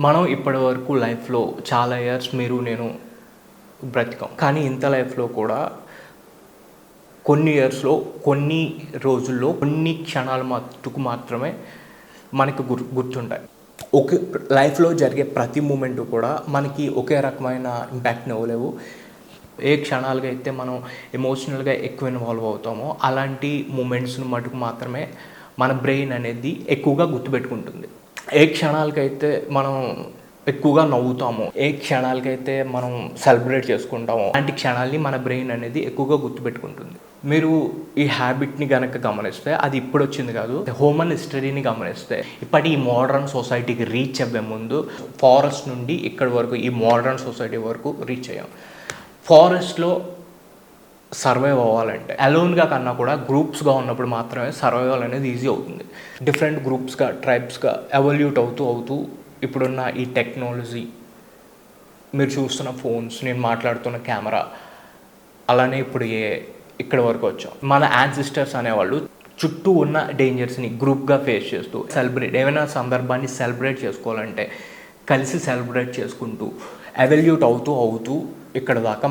మనం ఇప్పటివరకు లైఫ్లో చాలా ఇయర్స్ మీరు నేను బ్రతికాం, కానీ ఇంత లైఫ్లో కూడా కొన్ని ఇయర్స్లో కొన్ని రోజుల్లో కొన్ని క్షణాలు మట్టుకు మాత్రమే మనకు గుర్తుంటాయి. ఒకే లైఫ్లో జరిగే ప్రతి మూమెంట్ కూడా మనకి ఒకే రకమైన ఇంపాక్ట్ని ఇవ్వలేవు. ఏ క్షణాలుగా అయితే మనం ఎమోషనల్గా ఎక్కువ ఇన్వాల్వ్ అవుతామో అలాంటి మూమెంట్స్ని మటుకు మాత్రమే మన బ్రెయిన్ అనేది ఎక్కువగా గుర్తుపెట్టుకుంటుంది. ఏ క్షణాలకైతే మనం ఎక్కువగా నవ్వుతామో, ఏ క్షణాలకైతే మనం సెలబ్రేట్ చేసుకుంటామో అలాంటి క్షణాలని మన బ్రెయిన్ అనేది ఎక్కువగా గుర్తుపెట్టుకుంటుంది. మీరు ఈ హ్యాబిట్ని కనుక గమనిస్తే అది ఇప్పుడు వచ్చింది కాదు. హ్యూమన్ హిస్టరీని గమనిస్తే ఇప్పటి ఈ మోడర్న్ సొసైటీకి రీచ్ అవ్వే ముందు ఫారెస్ట్ నుండి ఇక్కడి వరకు ఈ మోడర్న్ సొసైటీ వరకు రీచ్ అయ్యాం. ఫారెస్ట్లో సర్వైవ్ అవ్వాలంటే అలోన్గా కన్నా కూడా గ్రూప్స్గా ఉన్నప్పుడు మాత్రమే సర్వైవల్ అనేది ఈజీ అవుతుంది. డిఫరెంట్ గ్రూప్స్గా, ట్రైబ్స్గా ఎవల్యూట్ అవుతూ ఇప్పుడున్న ఈ టెక్నాలజీ, మీరు చూస్తున్న ఫోన్స్, నేను మాట్లాడుతున్న కెమెరా, అలానే ఇప్పుడు ఇక్కడ వరకు వచ్చాం. మన యాన్సిస్టర్స్ అనేవాళ్ళు చుట్టూ ఉన్న డేంజర్స్ని గ్రూప్గా ఫేస్ చేస్తూ ఏమైనా సందర్భాన్ని సెలబ్రేట్ చేసుకోవాలంటే కలిసి సెలబ్రేట్ చేసుకుంటూ ఎవల్యూట్ అవుతూ ఇక్కడ దాకా